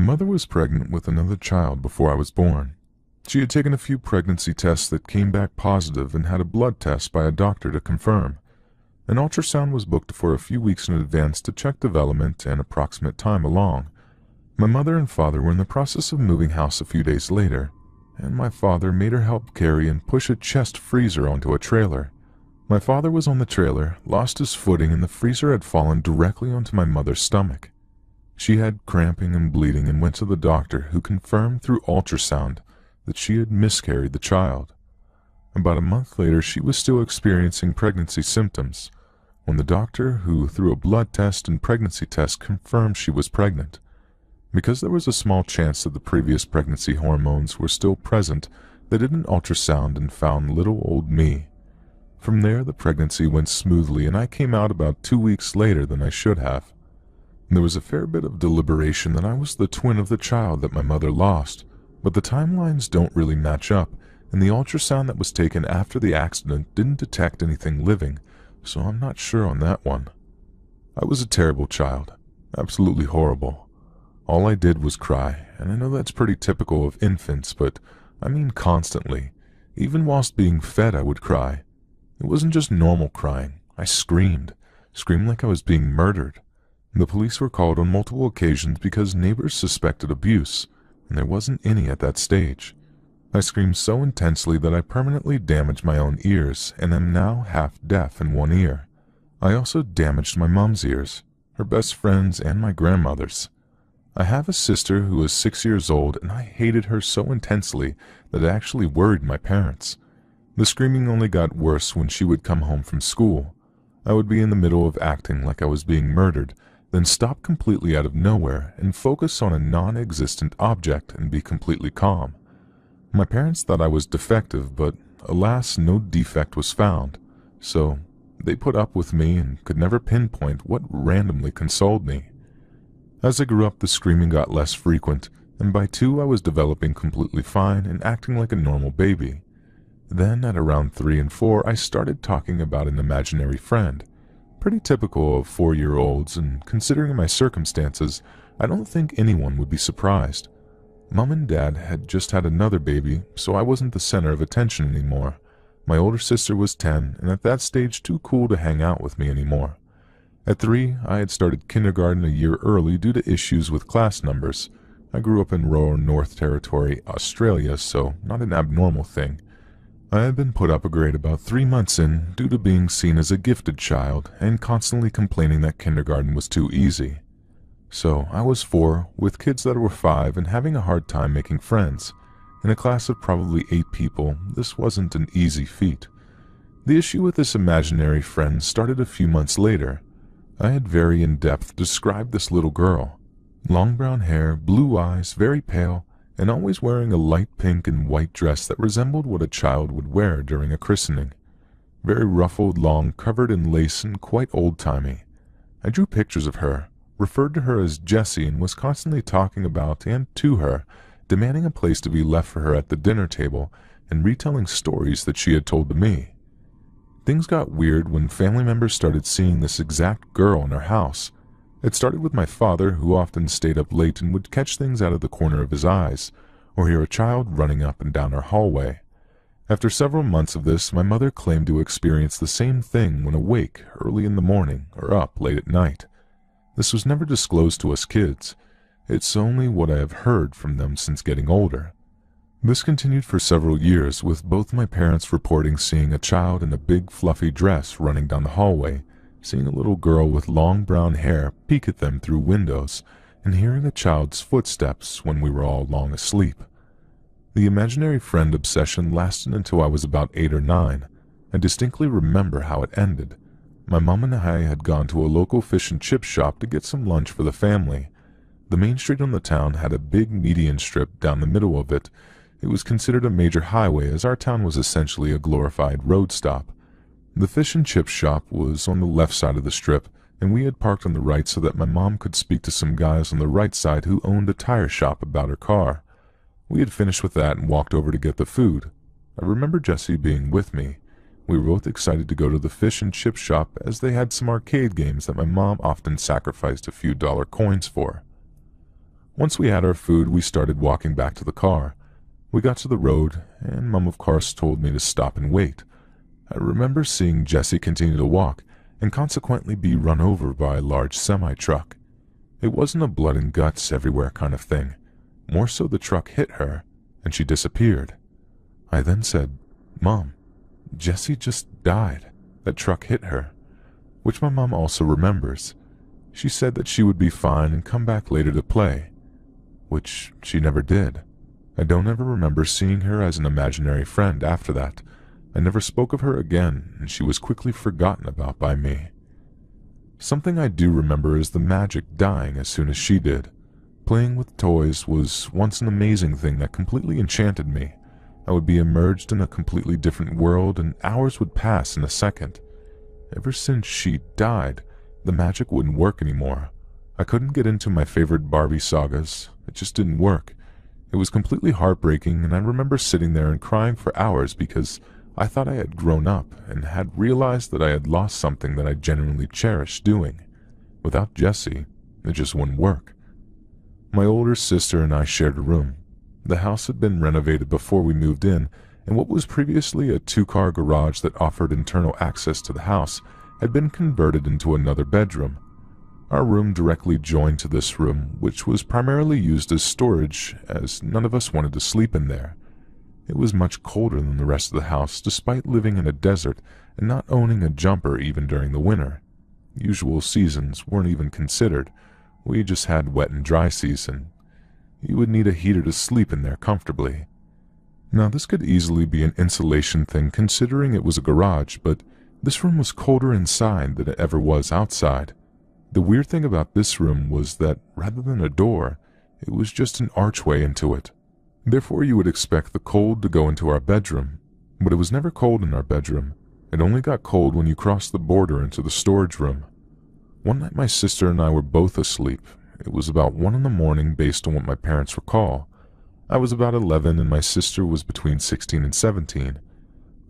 mother was pregnant with another child before I was born. She had taken a few pregnancy tests that came back positive and had a blood test by a doctor to confirm. An ultrasound was booked for a few weeks in advance to check development and approximate time along. My mother and father were in the process of moving house a few days later, and my father made her help carry and push a chest freezer onto a trailer. My father was on the trailer, lost his footing, and the freezer had fallen directly onto my mother's stomach. She had cramping and bleeding and went to the doctor, who confirmed through ultrasound that she had miscarried the child. About a month later, she was still experiencing pregnancy symptoms when the doctor, who through a blood test and pregnancy test, confirmed she was pregnant. Because there was a small chance that the previous pregnancy hormones were still present, they did an ultrasound and found little old me. From there, the pregnancy went smoothly, and I came out about 2 weeks later than I should have. There was a fair bit of deliberation that I was the twin of the child that my mother lost, but the timelines don't really match up, and the ultrasound that was taken after the accident didn't detect anything living, so I'm not sure on that one. I was a terrible child, absolutely horrible. All I did was cry, and I know that's pretty typical of infants, but I mean constantly. Even whilst being fed, I would cry. It wasn't just normal crying. I screamed like I was being murdered. The police were called on multiple occasions because neighbors suspected abuse, and there wasn't any at that stage. I screamed so intensely that I permanently damaged my own ears and am now half deaf in one ear. I also damaged my mom's ears, her best friend's, and my grandmother's. I have a sister who is 6 years old, and I hated her so intensely that it actually worried my parents. The screaming only got worse when she would come home from school. I would be in the middle of acting like I was being murdered, then stop completely out of nowhere and focus on a non-existent object and be completely calm. My parents thought I was defective, but alas, no defect was found, so they put up with me and could never pinpoint what randomly consoled me. As I grew up, the screaming got less frequent, and by 2 I was developing completely fine and acting like a normal baby. Then, at around 3 and 4, I started talking about an imaginary friend. Pretty typical of 4-year-olds, and considering my circumstances, I don't think anyone would be surprised. Mom and Dad had just had another baby, so I wasn't the center of attention anymore. My older sister was 10, and at that stage too cool to hang out with me anymore. At 3, I had started kindergarten a year early due to issues with class numbers. I grew up in rural North Territory, Australia, so not an abnormal thing. I had been put up a grade about 3 months in due to being seen as a gifted child and constantly complaining that kindergarten was too easy. So I was 4, with kids that were 5 and having a hard time making friends. In a class of probably 8 people, this wasn't an easy feat. The issue with this imaginary friend started a few months later. I had very in-depth described this little girl. Long brown hair, blue eyes, very pale, and always wearing a light pink and white dress that resembled what a child would wear during a christening. Very ruffled, long, covered in lace, and quite old-timey. I drew pictures of her, referred to her as Jessie, and was constantly talking about and to her, demanding a place to be left for her at the dinner table, and retelling stories that she had told to me. Things got weird when family members started seeing this exact girl in our house. It started with my father, who often stayed up late and would catch things out of the corner of his eyes, or hear a child running up and down our hallway. After several months of this, my mother claimed to experience the same thing when awake early in the morning or up late at night. This was never disclosed to us kids. It's only what I have heard from them since getting older. This continued for several years, with both my parents reporting seeing a child in a big fluffy dress running down the hallway, seeing a little girl with long brown hair peek at them through windows, and hearing a child's footsteps when we were all long asleep. The imaginary friend obsession lasted until I was about 8 or 9. I distinctly remember how it ended. My mom and I had gone to a local fish and chip shop to get some lunch for the family. The main street on the town had a big median strip down the middle of it. It was considered a major highway as our town was essentially a glorified road stop. The fish and chip shop was on the left side of the strip, and we had parked on the right so that my mom could speak to some guys on the right side who owned a tire shop about her car. We had finished with that and walked over to get the food. I remember Jessie being with me. We were both excited to go to the fish and chip shop as they had some arcade games that my mom often sacrificed a few dollar coins for. Once we had our food, we started walking back to the car. We got to the road, and Mom of course told me to stop and wait. I remember seeing Jessie continue to walk, and consequently be run over by a large semi-truck. It wasn't a blood and guts everywhere kind of thing. More so the truck hit her, and she disappeared. I then said, "Mom, Jessie just died. That truck hit her," which my mom also remembers. She said that she would be fine and come back later to play, which she never did. I don't ever remember seeing her as an imaginary friend after that. I never spoke of her again, and she was quickly forgotten about by me. Something I do remember is the magic dying as soon as she did. Playing with toys was once an amazing thing that completely enchanted me. I would be immersed in a completely different world, and hours would pass in a second. Ever since she died, the magic wouldn't work anymore. I couldn't get into my favorite Barbie sagas. It just didn't work. It was completely heartbreaking, and I remember sitting there and crying for hours because I thought I had grown up and had realized that I had lost something that I genuinely cherished doing. Without Jessie, it just wouldn't work. My older sister and I shared a room. The house had been renovated before we moved in, and what was previously a two-car garage that offered internal access to the house had been converted into another bedroom. Our room directly joined to this room, which was primarily used as storage, as none of us wanted to sleep in there. It was much colder than the rest of the house, despite living in a desert and not owning a jumper even during the winter. Usual seasons weren't even considered. We just had wet and dry season. You would need a heater to sleep in there comfortably. Now, this could easily be an insulation thing considering it was a garage, but this room was colder inside than it ever was outside. The weird thing about this room was that, rather than a door, it was just an archway into it. Therefore, you would expect the cold to go into our bedroom, but it was never cold in our bedroom. It only got cold when you crossed the border into the storage room. One night my sister and I were both asleep. It was about 1 in the morning based on what my parents recall. I was about 11 and my sister was between 16 and 17.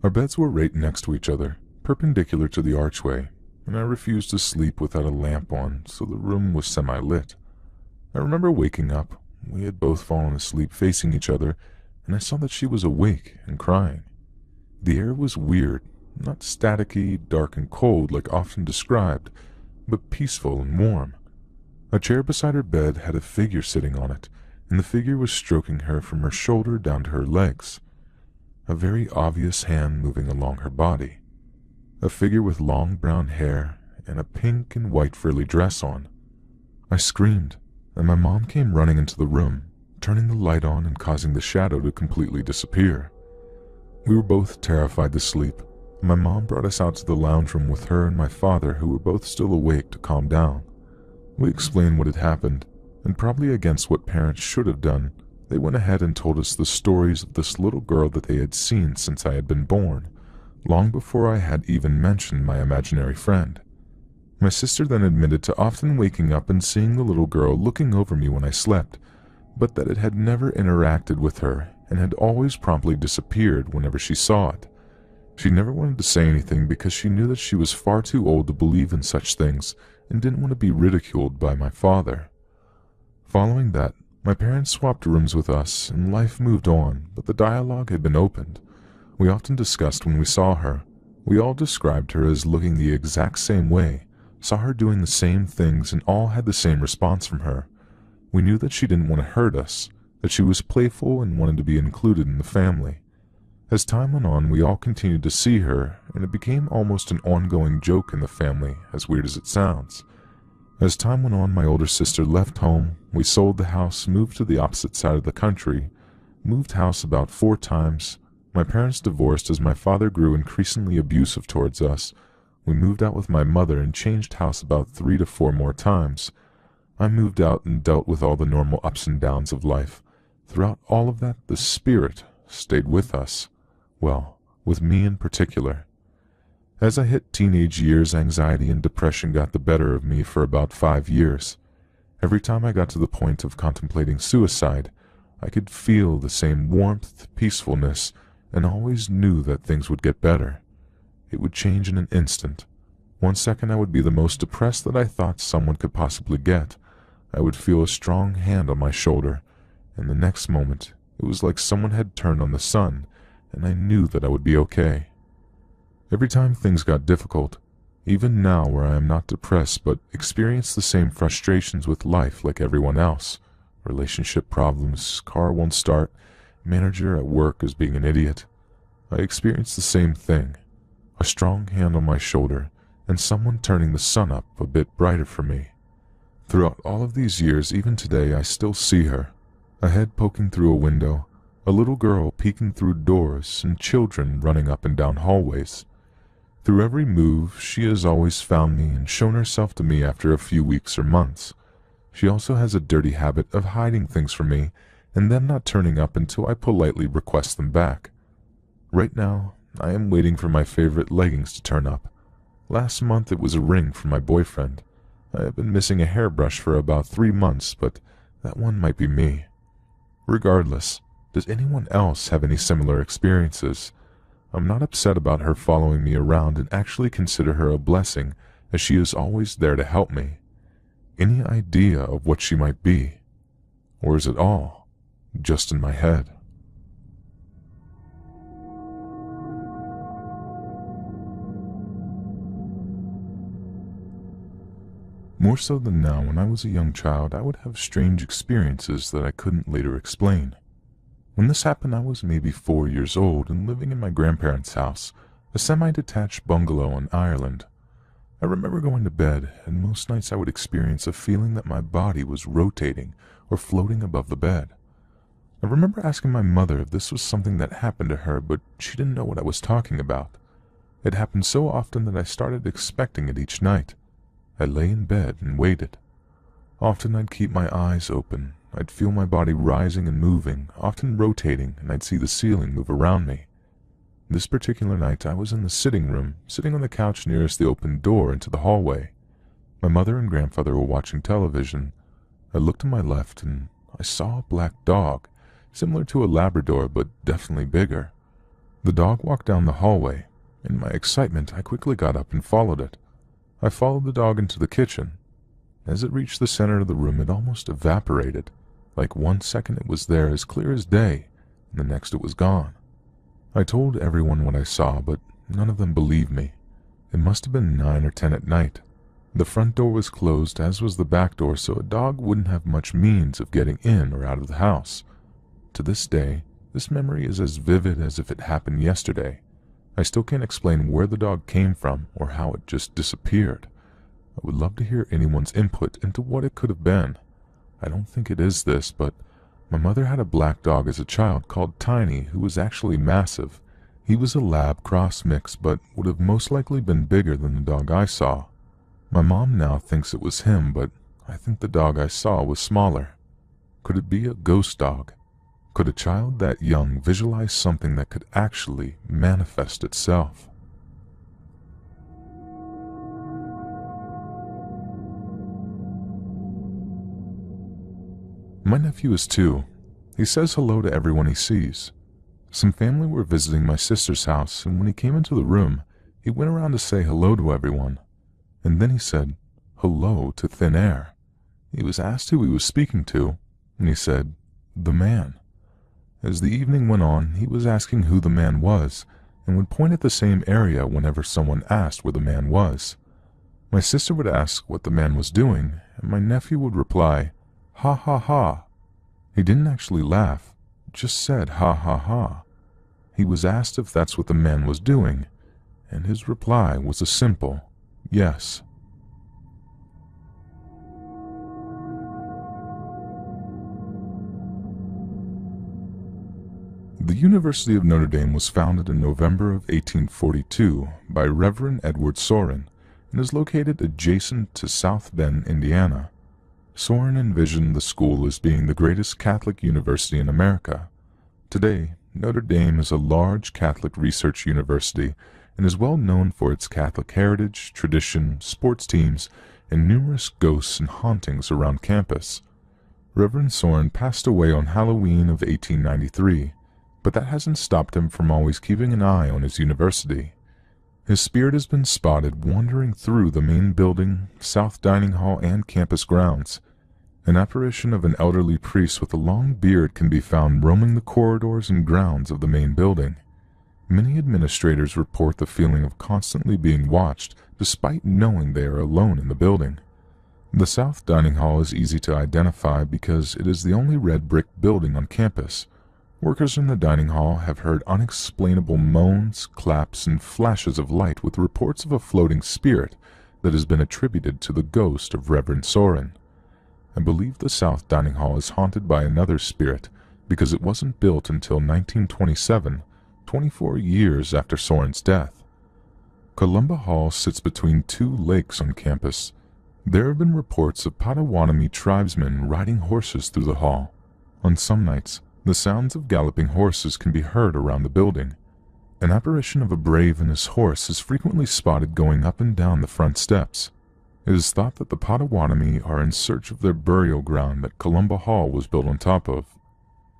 Our beds were right next to each other, perpendicular to the archway, and I refused to sleep without a lamp on, so the room was semi-lit. I remember waking up. We had both fallen asleep facing each other, and I saw that she was awake and crying. The air was weird, not staticky, dark and cold like often described, but peaceful and warm. A chair beside her bed had a figure sitting on it, and the figure was stroking her from her shoulder down to her legs. A very obvious hand moving along her body. A figure with long brown hair and a pink and white frilly dress on. I screamed, and my mom came running into the room, turning the light on and causing the shadow to completely disappear. We were both terrified to sleep, and my mom brought us out to the lounge room with her and my father, who were both still awake, to calm down. We explained what had happened, and probably against what parents should have done, they went ahead and told us the stories of this little girl that they had seen since I had been born, long before I had even mentioned my imaginary friend. My sister then admitted to often waking up and seeing the little girl looking over me when I slept, but that it had never interacted with her and had always promptly disappeared whenever she saw it. She never wanted to say anything because she knew that she was far too old to believe in such things and didn't want to be ridiculed by my father. Following that, my parents swapped rooms with us and life moved on, but the dialogue had been opened. We often discussed when we saw her. We all described her as looking the exact same way, saw her doing the same things, and all had the same response from her. We knew that she didn't want to hurt us, that she was playful and wanted to be included in the family. As time went on, we all continued to see her, and it became almost an ongoing joke in the family, as weird as it sounds. As time went on, my older sister left home, we sold the house, moved to the opposite side of the country, moved house about 4 times. My parents divorced as my father grew increasingly abusive towards us. We moved out with my mother and changed house about 3 to 4 more times. I moved out and dealt with all the normal ups and downs of life. Throughout all of that, the spirit stayed with us. Well, with me in particular. As I hit teenage years, anxiety and depression got the better of me for about 5 years. Every time I got to the point of contemplating suicide, I could feel the same warmth, peacefulness, and always knew that things would get better. It would change in an instant. 1 second I would be the most depressed that I thought someone could possibly get. I would feel a strong hand on my shoulder, and the next moment it was like someone had turned on the sun, and I knew that I would be okay. Every time things got difficult, even now where I am not depressed but experience the same frustrations with life like everyone else, relationship problems, car won't start, manager at work is being an idiot, I experience the same thing, a strong hand on my shoulder and someone turning the sun up a bit brighter for me. Throughout all of these years, even today, I still see her, a head poking through a window, a little girl peeking through doors, and children running up and down hallways. Through every move, she has always found me and shown herself to me after a few weeks or months. She also has a dirty habit of hiding things from me and then not turning up until I politely request them back. Right now, I am waiting for my favorite leggings to turn up. Last month it was a ring from my boyfriend. I have been missing a hairbrush for about 3 months, but that one might be me. Regardless, does anyone else have any similar experiences? I'm not upset about her following me around and actually consider her a blessing, as she is always there to help me. Any idea of what she might be? Or is it all just in my head? More so than now, when I was a young child, I would have strange experiences that I couldn't later explain. When this happened, I was maybe 4 years old and living in my grandparents' house, a semi-detached bungalow in Ireland. I remember going to bed, and most nights I would experience a feeling that my body was rotating or floating above the bed. I remember asking my mother if this was something that happened to her, but she didn't know what I was talking about. It happened so often that I started expecting it each night. I lay in bed and waited. Often I'd keep my eyes open. I'd feel my body rising and moving, often rotating, and I'd see the ceiling move around me. This particular night I was in the sitting room, sitting on the couch nearest the open door into the hallway. My mother and grandfather were watching television. I looked to my left and I saw a black dog, similar to a Labrador but definitely bigger. The dog walked down the hallway. In my excitement, I quickly got up and followed it. I followed the dog into the kitchen. As it reached the center of the room, it almost evaporated. Like 1 second it was there as clear as day, and the next it was gone. I told everyone what I saw, but none of them believed me. It must have been 9 or 10 at night. The front door was closed, as was the back door, so a dog wouldn't have much means of getting in or out of the house. To this day, this memory is as vivid as if it happened yesterday. I still can't explain where the dog came from or how it just disappeared. I would love to hear anyone's input into what it could have been. I don't think it is this, but my mother had a black dog as a child called Tiny, who was actually massive. He was a lab cross mix, but would have most likely been bigger than the dog I saw. My mom now thinks it was him, but I think the dog I saw was smaller. Could it be a ghost dog? Could a child that young visualize something that could actually manifest itself? My nephew is 2. He says hello to everyone he sees. Some family were visiting my sister's house, and when he came into the room, he went around to say hello to everyone. And then he said hello to thin air. He was asked who he was speaking to, and he said, "The man." As the evening went on, he was asking who the man was, and would point at the same area whenever someone asked where the man was. My sister would ask what the man was doing, and my nephew would reply, "Ha ha ha." He didn't actually laugh, just said ha ha ha. He was asked if that's what the man was doing, and his reply was a simple yes. The University of Notre Dame was founded in November of 1842 by Reverend Edward Sorin and is located adjacent to South Bend, Indiana. Sorin envisioned the school as being the greatest Catholic university in America. Today, Notre Dame is a large Catholic research university and is well known for its Catholic heritage, tradition, sports teams, and numerous ghosts and hauntings around campus. Reverend Sorin passed away on Halloween of 1893, but that hasn't stopped him from always keeping an eye on his university. His spirit has been spotted wandering through the main building, South Dining Hall, and campus grounds. An apparition of an elderly priest with a long beard can be found roaming the corridors and grounds of the main building. Many administrators report the feeling of constantly being watched, despite knowing they are alone in the building. The South Dining Hall is easy to identify because it is the only red brick building on campus. Workers in the dining hall have heard unexplainable moans, claps, and flashes of light with reports of a floating spirit that has been attributed to the ghost of Reverend Soren. I believe the South Dining Hall is haunted by another spirit because it wasn't built until 1927, 24 years after Soren's death. Columba Hall sits between two lakes on campus. There have been reports of Potawatomi tribesmen riding horses through the hall. On some nights, the sounds of galloping horses can be heard around the building. An apparition of a brave and his horse is frequently spotted going up and down the front steps. It is thought that the Potawatomi are in search of their burial ground that Columba Hall was built on top of.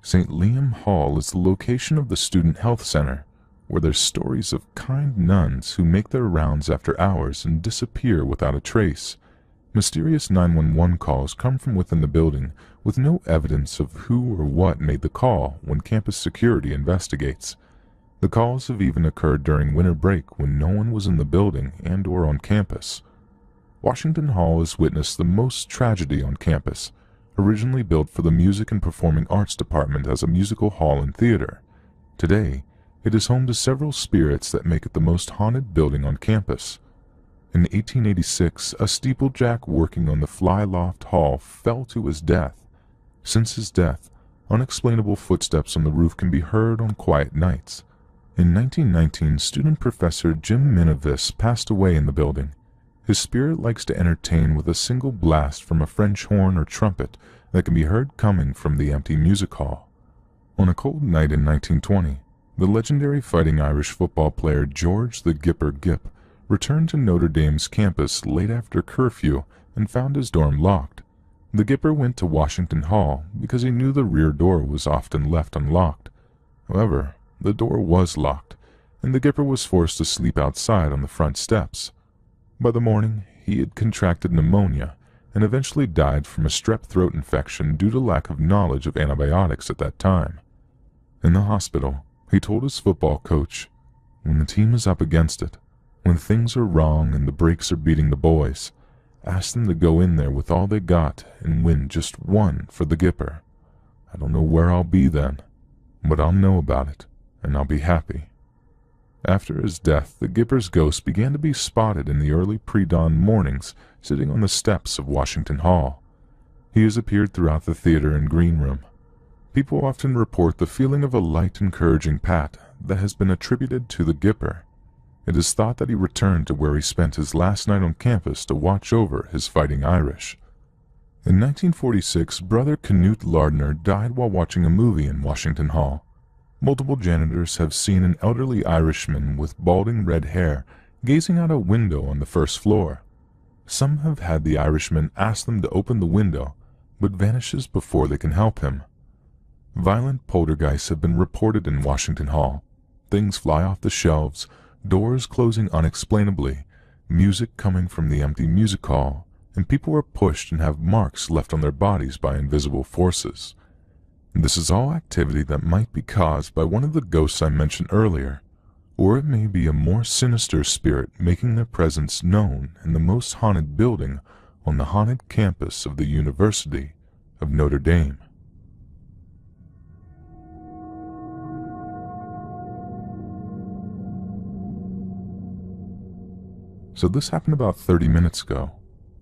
St. Liam Hall is the location of the Student Health Center, where there's stories of kind nuns who make their rounds after hours and disappear without a trace. Mysterious 911 calls come from within the building with no evidence of who or what made the call when campus security investigates. The calls have even occurred during winter break when no one was in the building and or on campus. Washington Hall has witnessed the most tragedy on campus. Originally built for the Music and Performing Arts Department as a musical hall and theater. Today, it is home to several spirits that make it the most haunted building on campus. In 1886, a steeplejack working on the Flyloft Hall fell to his death. Since his death, unexplainable footsteps on the roof can be heard on quiet nights. In 1919, student professor Jim Minovis passed away in the building. His spirit likes to entertain with a single blast from a French horn or trumpet that can be heard coming from the empty music hall. On a cold night in 1920, the legendary Fighting Irish football player George the Gipper Gipp returned to Notre Dame's campus late after curfew and found his dorm locked. The Gipper went to Washington Hall because he knew the rear door was often left unlocked. However, the door was locked, and the Gipper was forced to sleep outside on the front steps. By the morning, he had contracted pneumonia and eventually died from a strep throat infection due to lack of knowledge of antibiotics at that time. In the hospital, he told his football coach, "When the team is up against it, when things are wrong and the breaks are beating the boys, ask them to go in there with all they got and win just one for the Gipper. I don't know where I'll be then, but I'll know about it, and I'll be happy." After his death, the Gipper's ghost began to be spotted in the early pre-dawn mornings sitting on the steps of Washington Hall. He has appeared throughout the theater and green room. People often report the feeling of a light, encouraging pat that has been attributed to the Gipper. It is thought that he returned to where he spent his last night on campus to watch over his Fighting Irish. In 1946, brother Knut Lardner died while watching a movie in Washington Hall. Multiple janitors have seen an elderly Irishman with balding red hair gazing out a window on the first floor. Some have had the Irishman ask them to open the window, but vanishes before they can help him. Violent poltergeists have been reported in Washington Hall. Things fly off the shelves, doors closing unexplainably, music coming from the empty music hall, and people are pushed and have marks left on their bodies by invisible forces. This is all activity that might be caused by one of the ghosts I mentioned earlier, or it may be a more sinister spirit making their presence known in the most haunted building on the haunted campus of the University of Notre Dame. So this happened about 30 minutes ago.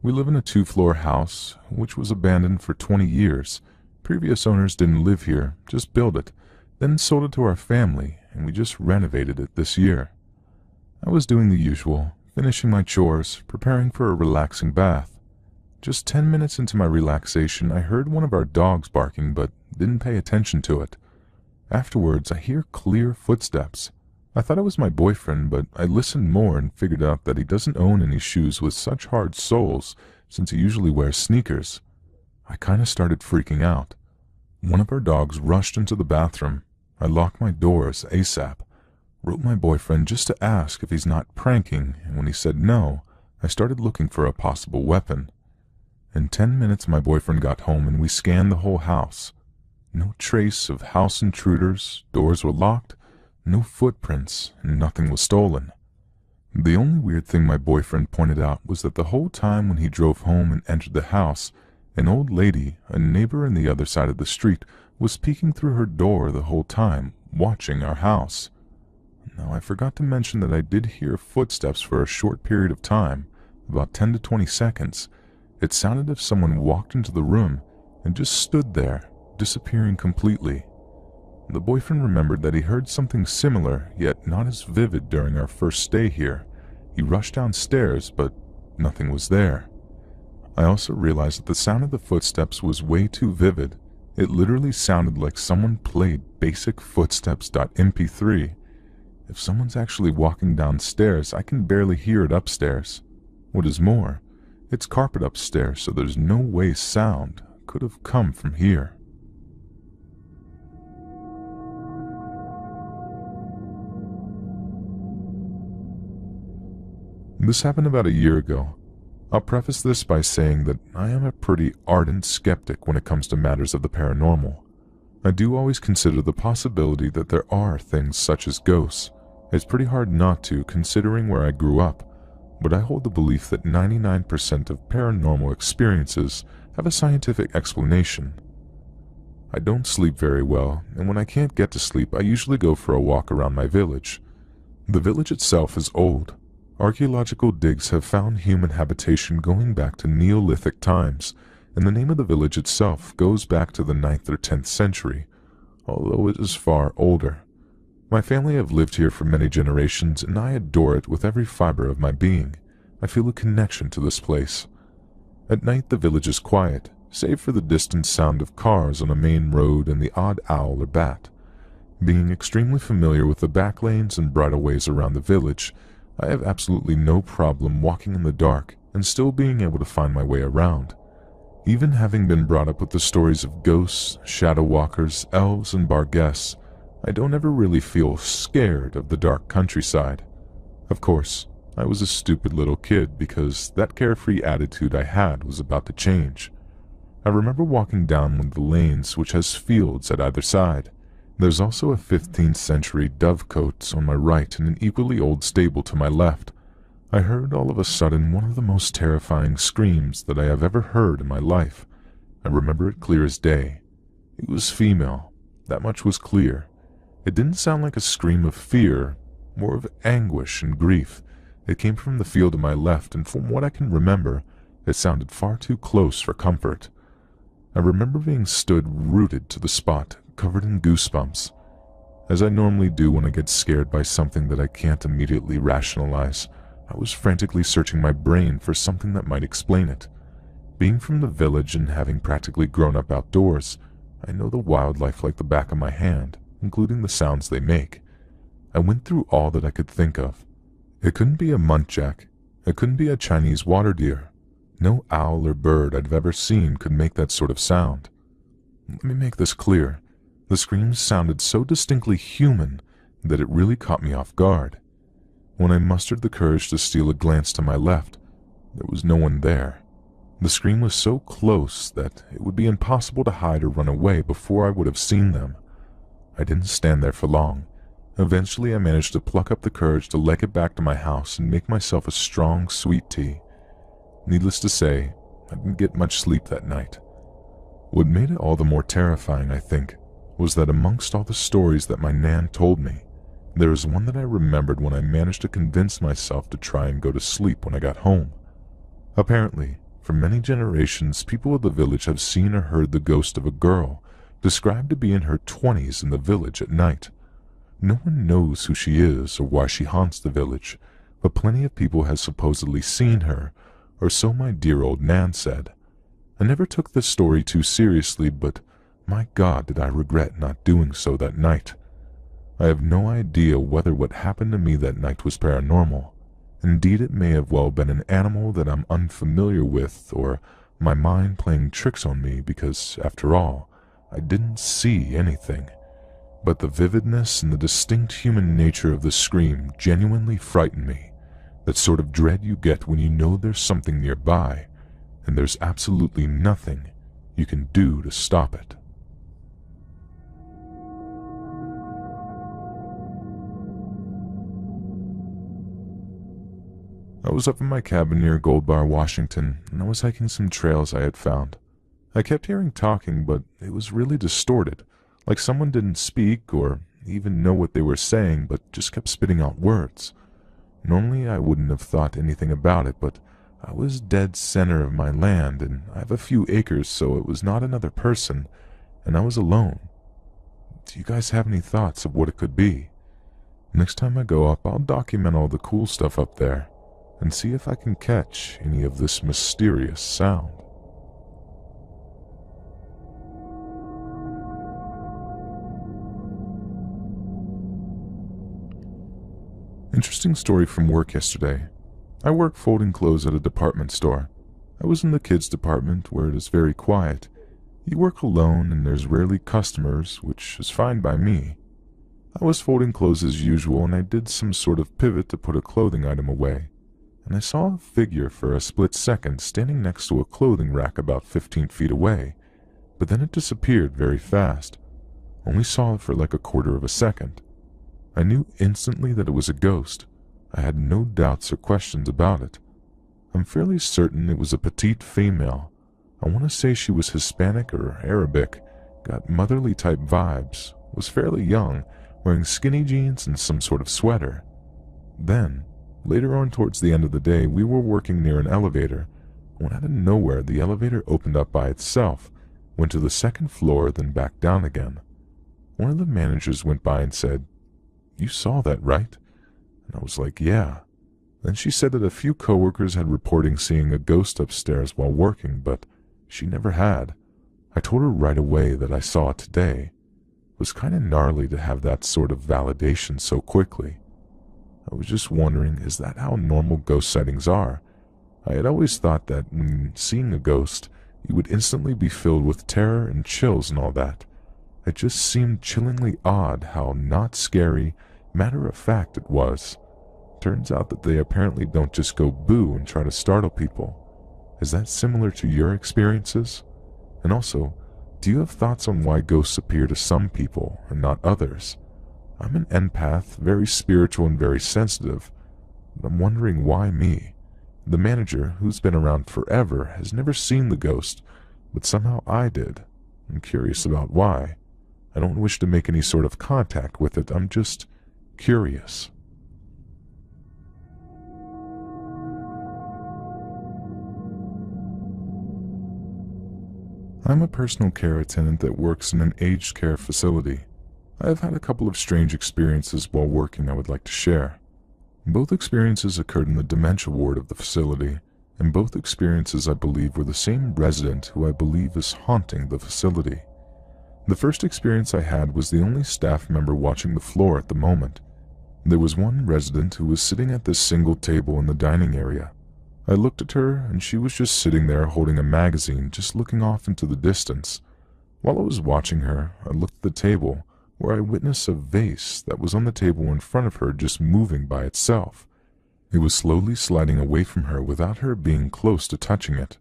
We live in a 2-floor house, which was abandoned for 20 years. Previous owners didn't live here, just built it, then sold it to our family, and we just renovated it this year. I was doing the usual, finishing my chores, preparing for a relaxing bath. Just 10 minutes into my relaxation, I heard one of our dogs barking but didn't pay attention to it. Afterwards, I hear clear footsteps. I thought it was my boyfriend, but I listened more and figured out that he doesn't own any shoes with such hard soles since he usually wears sneakers. I kinda started freaking out. One of our dogs rushed into the bathroom. I locked my doors ASAP, wrote my boyfriend just to ask if he's not pranking, and when he said no, I started looking for a possible weapon. In 10 minutes, my boyfriend got home and we scanned the whole house. No trace of house intruders, doors were locked, no footprints, and nothing was stolen. The only weird thing my boyfriend pointed out was that the whole time when he drove home and entered the house, an old lady, a neighbor on the other side of the street, was peeking through her door the whole time, watching our house. Now, I forgot to mention that I did hear footsteps for a short period of time, about 10 to 20 seconds. It sounded as if someone walked into the room and just stood there, disappearing completely. The boyfriend remembered that he heard something similar, yet not as vivid during our first stay here. He rushed downstairs, but nothing was there. I also realized that the sound of the footsteps was way too vivid. It literally sounded like someone played basic footsteps.mp3. If someone's actually walking downstairs, I can barely hear it upstairs. What is more, it's carpet upstairs, so there's no way sound could have come from here. This happened about a year ago. I'll preface this by saying that I am a pretty ardent skeptic when it comes to matters of the paranormal. I do always consider the possibility that there are things such as ghosts. It's pretty hard not to, considering where I grew up, but I hold the belief that 99% of paranormal experiences have a scientific explanation. I don't sleep very well, and when I can't get to sleep, I usually go for a walk around my village. The village itself is old. Archaeological digs have found human habitation going back to Neolithic times, and the name of the village itself goes back to the 9th or 10th century, although it is far older. My family have lived here for many generations, and I adore it with every fiber of my being. I feel a connection to this place. At night the village is quiet, save for the distant sound of cars on a main road and the odd owl or bat. Being extremely familiar with the back lanes and bridleways around the village, I have absolutely no problem walking in the dark and still being able to find my way around. Even having been brought up with the stories of ghosts, shadow walkers, elves, and barguests, I don't ever really feel scared of the dark countryside. Of course, I was a stupid little kid because that carefree attitude I had was about to change. I remember walking down one of the lanes which has fields at either side. There's also a 15th century dovecote on my right and an equally old stable to my left. I heard all of a sudden one of the most terrifying screams that I have ever heard in my life. I remember it clear as day. It was female, that much was clear. It didn't sound like a scream of fear, more of anguish and grief. It came from the field to my left, and from what I can remember, it sounded far too close for comfort. I remember being stood rooted to the spot, covered in goosebumps. As I normally do when I get scared by something that I can't immediately rationalize, I was frantically searching my brain for something that might explain it. Being from the village and having practically grown up outdoors, I know the wildlife like the back of my hand, including the sounds they make. I went through all that I could think of. It couldn't be a muntjac. It couldn't be a Chinese water deer. No owl or bird I've ever seen could make that sort of sound. Let me make this clear. The screams sounded so distinctly human that it really caught me off guard. When I mustered the courage to steal a glance to my left, there was no one there. The scream was so close that it would be impossible to hide or run away before I would have seen them. I didn't stand there for long. Eventually I managed to pluck up the courage to leg it back to my house and make myself a strong sweet tea. Needless to say, I didn't get much sleep that night. What made it all the more terrifying, I think, was that amongst all the stories that my nan told me, there was one that I remembered when I managed to convince myself to try and go to sleep when I got home. Apparently, for many generations, people of the village have seen or heard the ghost of a girl, described to be in her 20s in the village at night. No one knows who she is or why she haunts the village, but plenty of people have supposedly seen her, or so my dear old nan said. I never took this story too seriously, but my God, did I regret not doing so that night. I have no idea whether what happened to me that night was paranormal. Indeed, it may have well been an animal that I'm unfamiliar with, or my mind playing tricks on me because, after all, I didn't see anything. But the vividness and the distinct human nature of the scream genuinely frightened me. That sort of dread you get when you know there's something nearby. and there's absolutely nothing you can do to stop it. I was up in my cabin near Gold Bar, Washington, and I was hiking some trails I had found. I kept hearing talking, but it was really distorted, like someone didn't speak or even know what they were saying, but just kept spitting out words. Normally I wouldn't have thought anything about it, but I was dead center of my land, and I have a few acres, so it was not another person, and I was alone. Do you guys have any thoughts of what it could be? Next time I go up, I'll document all the cool stuff up there, and see if I can catch any of this mysterious sound. Interesting story from work yesterday. I work folding clothes at a department store. I was in the kids department where it is very quiet. You work alone and there's rarely customers, which is fine by me. I was folding clothes as usual and I did some sort of pivot to put a clothing item away, and I saw a figure for a split second standing next to a clothing rack about 15 feet away, but then it disappeared very fast. Only saw it for like a quarter of a second. I knew instantly that it was a ghost. I had no doubts or questions about it. I'm fairly certain it was a petite female. I want to say she was Hispanic or Arabic, got motherly type vibes, was fairly young, wearing skinny jeans and some sort of sweater. Then, later on towards the end of the day, we were working near an elevator, when out of nowhere the elevator opened up by itself, went to the second floor, then back down again. One of the managers went by and said, "You saw that, right?" And I was like, "Yeah." Then she said that a few coworkers had reporting seeing a ghost upstairs while working, but she never had. I told her right away that I saw it today. It was kind of gnarly to have that sort of validation so quickly. I was just wondering, is that how normal ghost sightings are? I had always thought that when seeing a ghost, you would instantly be filled with terror and chills and all that. It just seemed chillingly odd how not scary, matter-of-fact it was. Turns out that they apparently don't just go boo and try to startle people. Is that similar to your experiences? And also, do you have thoughts on why ghosts appear to some people and not others? I'm an empath, very spiritual and very sensitive, but I'm wondering why me? The manager, who's been around forever, has never seen the ghost, but somehow I did. I'm curious about why. I don't wish to make any sort of contact with it, I'm just curious. I'm a personal care attendant that works in an aged care facility. I have had a couple of strange experiences while working I would like to share. Both experiences occurred in the dementia ward of the facility, and both experiences I believe were the same resident who I believe is haunting the facility. The first experience I had was the only staff member watching the floor at the moment. There was one resident who was sitting at this single table in the dining area. I looked at her and she was just sitting there holding a magazine, just looking off into the distance. While I was watching her, I looked at the table, where I witnessed a vase that was on the table in front of her just moving by itself. It was slowly sliding away from her without her being close to touching it.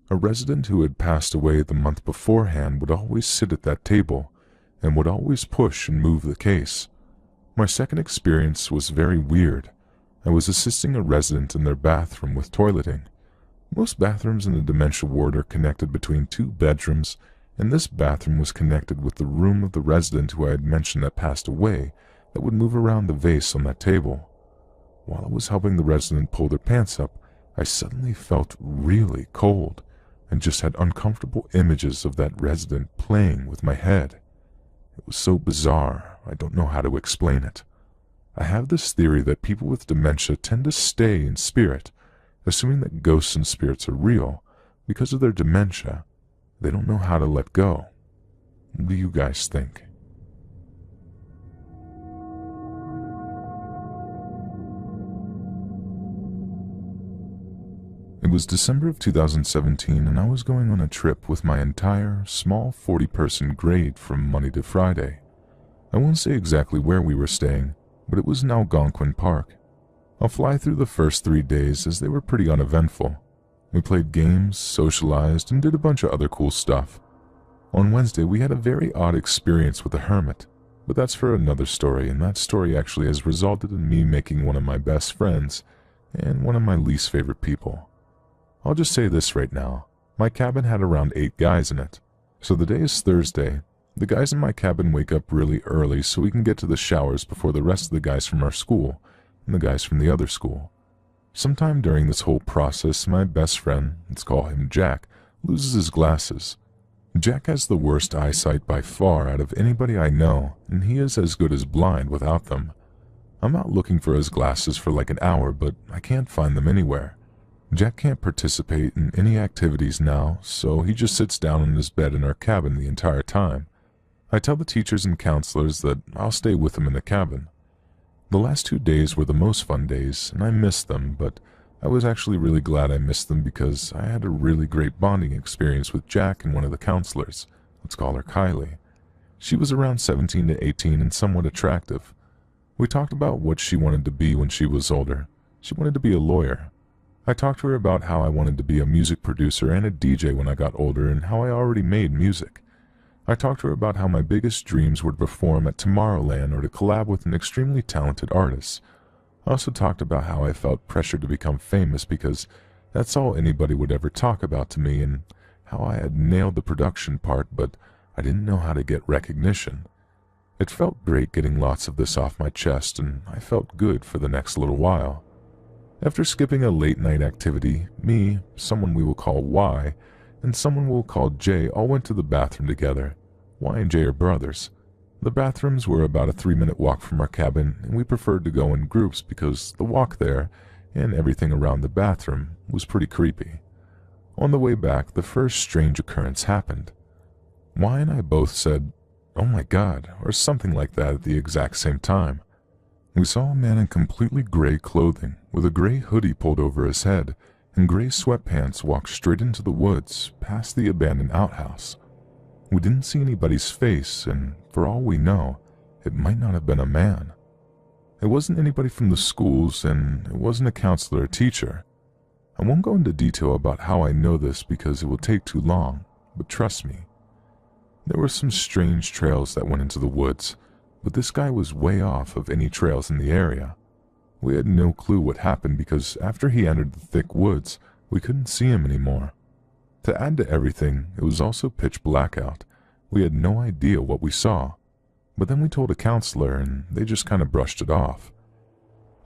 A resident who had passed away the month beforehand would always sit at that table, and would always push and move the case. My second experience was very weird. I was assisting a resident in their bathroom with toileting. Most bathrooms in the dementia ward are connected between two bedrooms, and this bathroom was connected with the room of the resident who I had mentioned that passed away that would move around the vase on that table. While I was helping the resident pull their pants up, I suddenly felt really cold and just had uncomfortable images of that resident playing with my head. It was so bizarre, I don't know how to explain it. I have this theory that people with dementia tend to stay in spirit, assuming that ghosts and spirits are real. Because of their dementia, they don't know how to let go. What do you guys think? It was December of 2017 and I was going on a trip with my entire small 40-person grade from Monday to Friday. I won't say exactly where we were staying, but it was in Algonquin Park. I'll fly through the first 3 days as they were pretty uneventful. We played games, socialized, and did a bunch of other cool stuff. On Wednesday, we had a very odd experience with a hermit, but that's for another story, and that story actually has resulted in me making one of my best friends and one of my least favorite people. I'll just say this right now. My cabin had around 8 guys in it. So the day is Thursday. The guys in my cabin wake up really early so we can get to the showers before the rest of the guys from our school and the guys from the other school. Sometime during this whole process, my best friend, let's call him Jack, loses his glasses. Jack has the worst eyesight by far out of anybody I know, and he is as good as blind without them. I'm out looking for his glasses for like an hour, but I can't find them anywhere. Jack can't participate in any activities now, so he just sits down in his bed in our cabin the entire time. I tell the teachers and counselors that I'll stay with him in the cabin. The last 2 days were the most fun days, and I missed them, but I was actually really glad I missed them because I had a really great bonding experience with Jack and one of the counselors. Let's call her Kylie. She was around 17 to 18 and somewhat attractive. We talked about what she wanted to be when she was older. She wanted to be a lawyer. I talked to her about how I wanted to be a music producer and a DJ when I got older and how I already made music. I talked to her about how my biggest dreams were to perform at Tomorrowland or to collab with an extremely talented artist. I also talked about how I felt pressured to become famous because that's all anybody would ever talk about to me, and how I had nailed the production part, but I didn't know how to get recognition. It felt great getting lots of this off my chest, and I felt good for the next little while. After skipping a late-night activity, me, someone we will call Y, and someone we'll call J all went to the bathroom together. Y and J are brothers. The bathrooms were about a 3-minute walk from our cabin, and we preferred to go in groups because the walk there, and everything around the bathroom, was pretty creepy. On the way back, the first strange occurrence happened. Y and I both said, "Oh my God," or something like that at the exact same time. We saw a man in completely gray clothing, with a gray hoodie pulled over his head, and gray sweatpants walk straight into the woods, past the abandoned outhouse. We didn't see anybody's face, and for all we know, it might not have been a man. It wasn't anybody from the schools, and it wasn't a counselor or teacher. I won't go into detail about how I know this because it will take too long, but trust me. There were some strange trails that went into the woods, but this guy was way off of any trails in the area. We had no clue what happened because after he entered the thick woods, we couldn't see him anymore. To add to everything, it was also pitch black out. We had no idea what we saw. But then we told a counselor and they just kind of brushed it off.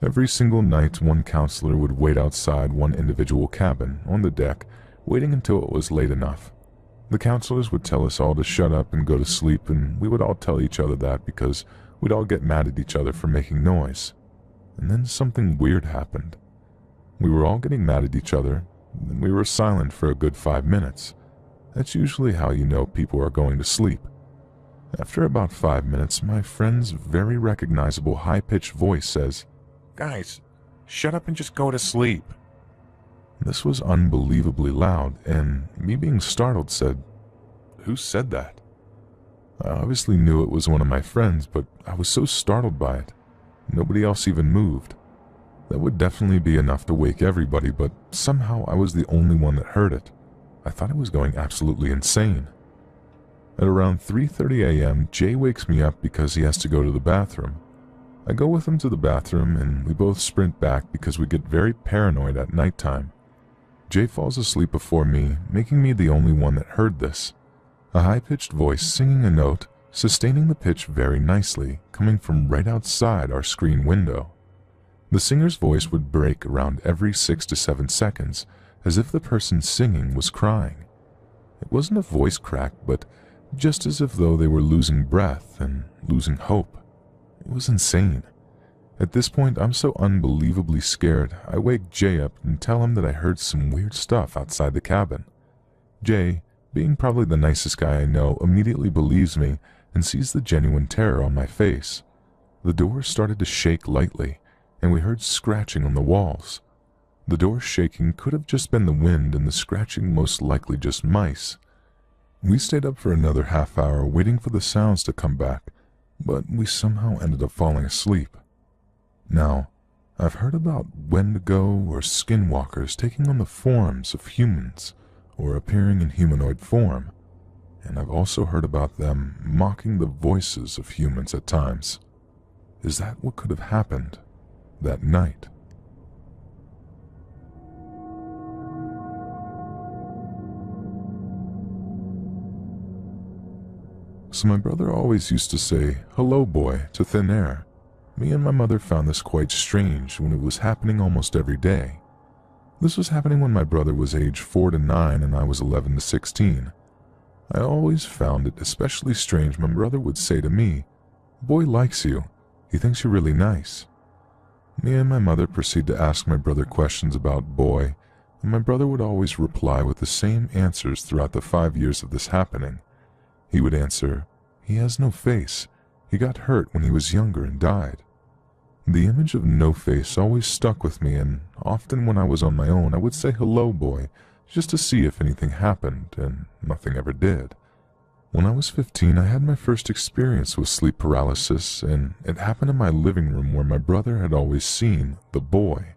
Every single night, one counselor would wait outside one individual cabin, on the deck, waiting until it was late enough. The counselors would tell us all to shut up and go to sleep, and we would all tell each other that because we'd all get mad at each other for making noise. And then something weird happened. We were all getting mad at each other, and we were silent for a good 5 minutes. That's usually how you know people are going to sleep. After about 5 minutes, my friend's very recognizable high-pitched voice says, "Guys, shut up and just go to sleep." This was unbelievably loud, and me being startled said, "Who said that?" I obviously knew it was one of my friends, but I was so startled by it. Nobody else even moved. That would definitely be enough to wake everybody, but somehow I was the only one that heard it. I thought I was going absolutely insane. At around 3:30 a.m., Jay wakes me up because he has to go to the bathroom. I go with him to the bathroom, and we both sprint back because we get very paranoid at nighttime. Jay falls asleep before me, making me the only one that heard this. A high-pitched voice singing a note, sustaining the pitch very nicely, coming from right outside our screen window. The singer's voice would break around every 6 to 7 seconds, as if the person singing was crying. It wasn't a voice crack, but just as if though they were losing breath and losing hope. It was insane. At this point, I'm so unbelievably scared, I wake Jay up and tell him that I heard some weird stuff outside the cabin. Jay, being probably the nicest guy I know, immediately believes me and sees the genuine terror on my face. The door started to shake lightly, and we heard scratching on the walls. The door shaking could have just been the wind, and the scratching most likely just mice. We stayed up for another half hour waiting for the sounds to come back, but we somehow ended up falling asleep. Now, I've heard about Wendigo or skinwalkers taking on the forms of humans or appearing in humanoid form, and I've also heard about them mocking the voices of humans at times. Is that what could have happened that night? So my brother always used to say, "Hello, boy," to thin air. Me and my mother found this quite strange when it was happening almost every day. This was happening when my brother was age 4 to 9 and I was 11 to 16. I always found it especially strange my brother would say to me, "Boy likes you. He thinks you're really nice." Me and my mother proceed to ask my brother questions about Boy, and my brother would always reply with the same answers throughout the 5 years of this happening. He would answer, "He has no face. He got hurt when he was younger and died." The image of no face always stuck with me, and often when I was on my own I would say "Hello, boy," just to see if anything happened, and nothing ever did. When I was 15 I had my first experience with sleep paralysis, and it happened in my living room where my brother had always seen the boy.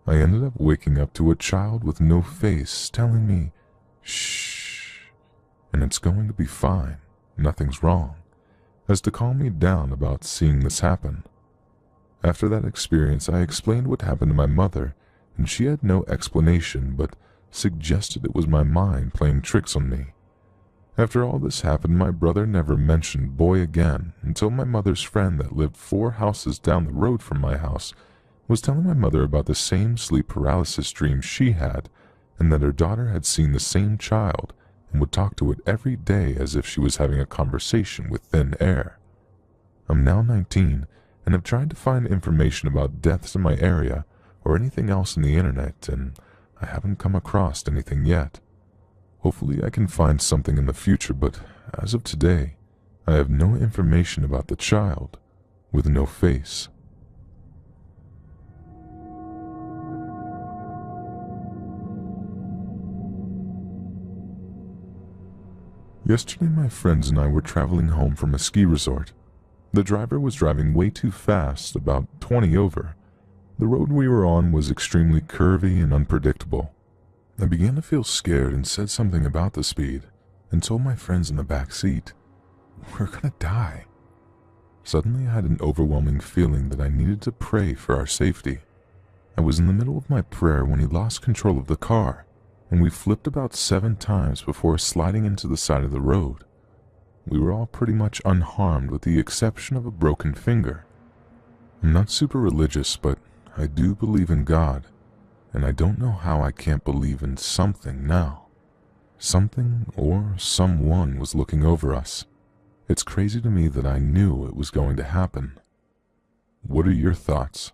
I ended up waking up to a child with no face telling me, "Shh, and it's going to be fine, nothing's wrong," as to calm me down about seeing this happen. After that experience, I explained what happened to my mother, and she had no explanation but suggested it was my mind playing tricks on me. After all this happened, my brother never mentioned Boy again until my mother's friend that lived 4 houses down the road from my house was telling my mother about the same sleep paralysis dream she had, and that her daughter had seen the same child and would talk to it every day as if she was having a conversation with thin air. I'm now 19 and have tried to find information about deaths in my area or anything else on the internet, and I haven't come across anything yet. Hopefully I can find something in the future, but as of today, I have no information about the child with no face. Yesterday my friends and I were traveling home from a ski resort. The driver was driving way too fast, about 20 over. The road we were on was extremely curvy and unpredictable. I began to feel scared and said something about the speed, and told my friends in the back seat, "We're gonna die." Suddenly I had an overwhelming feeling that I needed to pray for our safety. I was in the middle of my prayer when he lost control of the car, and we flipped about 7 times before sliding into the side of the road. We were all pretty much unharmed with the exception of a broken finger. I'm not super religious, but I do believe in God, and I don't know how I can't believe in something now. Something or someone was looking over us. It's crazy to me that I knew it was going to happen. What are your thoughts?